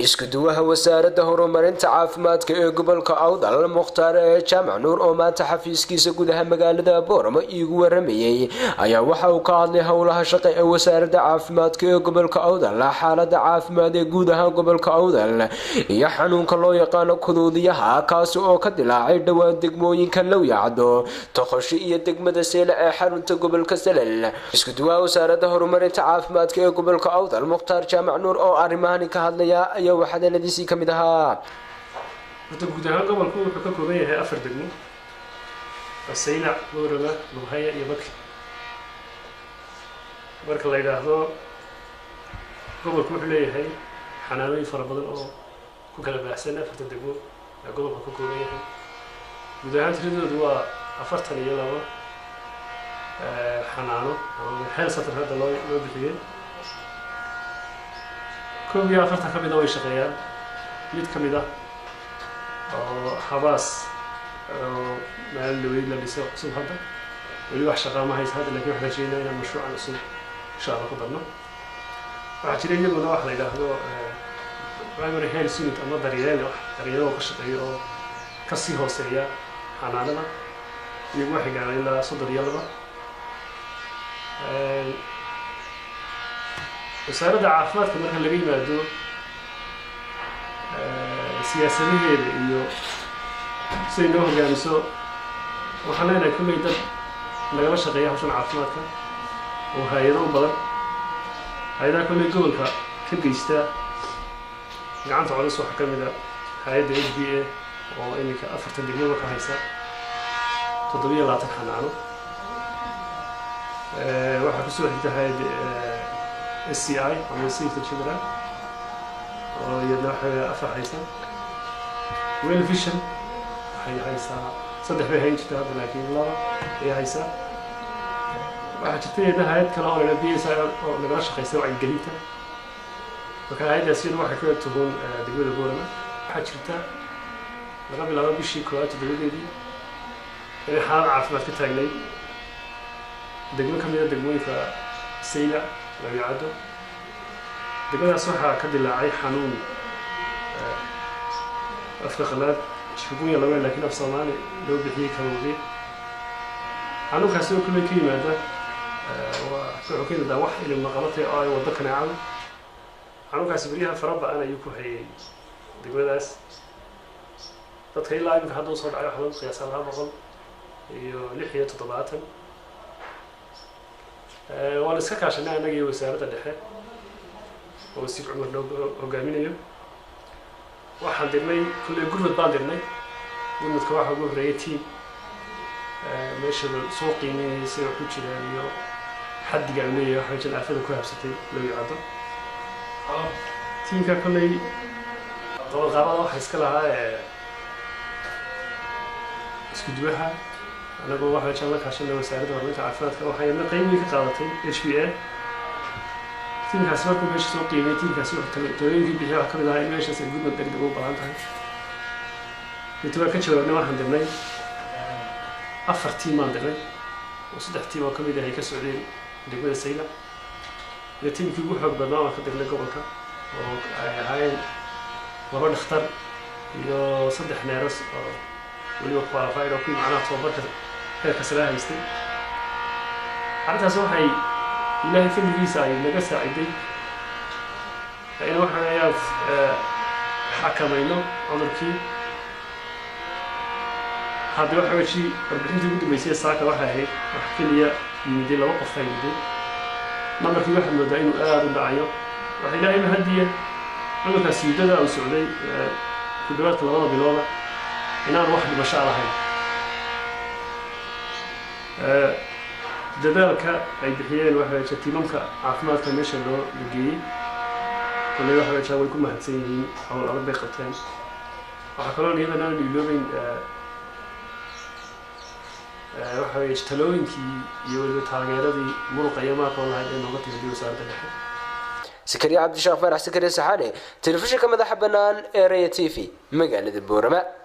isku duwaha wasaaradda horumarinta caafimaadka ee gobolka Awdal Mukhtaar Jaamac Nuur oo maanta xafiiskiisa gudaha magaalada Booramo iigu waramayay ayaa waxa uu ka hadlay howlaha shaqo ee wasaaradda caafimaadka ee gobolka Awdal, xaaladda caafimaad ee guud ahaan gobolka Awdal iyo xanuunka loo yaqaan kuduudiyaha kaas oo ka dilaacay dhawaan degmooyinka Lowyacdo, Toqoshi iyo degmada Seela ee xarunta gobolka Salal. isku duwaha wasaaradda horumarinta caafimaadka ee gobolka Awdal Mukhtaar Jaamac Nuur oo arrimahan ka hadlaya ayaa waxa ladisii kamid ahaa guud ahaan gobolku wuxuu ka kooban yahay 4 degmo: Sayla, Boorama, Lughaya iyo Baki. marka la yiraahdo gobolku wuxuu leeyahay xanaanooyin fara badan oo ku kala baahsan 4 degmo ee gobolka ka kooban yahay. guud ahaan tiradoodu waa 42 xanaano oo hal sadar hadda loo bixiyay. كم يا أخرتها كم إذا ويشغيان ميت كم إذا حباس مع اللي يسوق سوق هذا واللي واحد شغال ما هي هذا اللي كيف حاجينا إلى مشروع على سوق إن شاء الله قدرنا. وعشرين يوم من واحد إلى هذا بعمر هاي السنة أما دريان وقشة أيوه كسي هو سريع حنانا يوم واحد قال إلى صدر يلا wasaaradda caafimaadka marka laga yimaado siyaasadaheeda iyo siday loo hogaamiso waxaan leenahay kulley dad lagala shaqeeya hawshan caafimaadka oo hay-ado u badan. hay-adaha kulley gobolka ka geysta gacanta culus waxaa ka mid a hay-adda HBA oo iminka 4 degmada ka haysa 27 xanaano. waxaa kusoo xigta hay-adda SCI أو Save the Children ويدنا أفر حيسا ويل فيشن حيسا صدق بها يجتهد هذا لكن لا هي حيسا واحد تاني ده هاد كلام على النبي سأل نقاش حيسا وعن جريته وكان هيدا يصير واحد كده تهون دقيقة بورما واحد شرطة قبل لا بيشي كوات دقيقة دي يعني حال عارف ما تتعلم دقيقة كم يدا دقيقة فسيلة Lowyacdo degmadaas waxaa ka dilaacay xanuun afka qalaad chikungunya laga laakiin af Soomaali loo bixiyay kaluudiye. xanuunkaas oo kale ka yimaada wuxuu keenaa wax ilmo maqalatay oo ay wada kaneecado. xanuunkaas bariyaha faraba aan ayuu ku hayay degmadaas dadka ilaa imika hadda soo dhacay xanuun qiyaasaan 100 iyo 76. waan iska kaashanay anaga iyo wasaaradda dhexe oo si cumar loo hogaaminayo. waxaan dirnay kulley gurmad baan dirnay. gurmadka waxaa ugu horreeyay tiim meesha soo qiimeeyay sida ku jiraan iyo xaddiga uu leeyahay waxa aafada ku habsatay Lowyacdo. tiimka kulley qabanqaabada waxa iska lahaa isku duwaha أنا واحد إن شاء الله كاشين لو ساعد ورميت عفات كم حاجة من قيمة كقاعدتين HBA تين كاسمك وبيش سوق قيمة تين كاسمك ترين في بيها كم ذا إيش أصير جود من تقدر تقول بعدها يتبع كتير ورنا واحد درناي أفر تيم ما درناي وصدق تيم وكم ذا هيك سعودي دقيقة سيلة التيم في جوه حق برنامج خدر لك قبلك وهاي ورا نختار يو صدق نارس ولي وقفة فايدة وكل معناه صوبك هيك سلاح يستوي. حتى سوحي إلهي في الفيسا يلقى سعيدي لأنه وحنا ياف حكمينه عمركي هذا واحد شيء ربنا يقول بيصير ساعة واحد هيك وحكي لي يمدي له وقف هيدي ما في واحد مدعين وقاعد دعيه وحيلاقي مهدية عمرك السيدة أو السعودية في بلاد الله بلوضع inaan wax dhimasho lahayn. dadaalka ay bixiyeen waxa ay tiimamka caafimaadka meesha loo geeyay kulay waxa ay ku mahadsan yihiin hawl adag bay qabteen. waxa kaloo iyadana liilooyin waxa ay talooyinkii iyo taageeradii muruqayama ka lahayd ee nooga timid wasaaradda dhexe. Sakariya Cabdi Shaafar Sakariya Saxane telefishinka madaxa banaan ee Raya TV magaalada Boorama.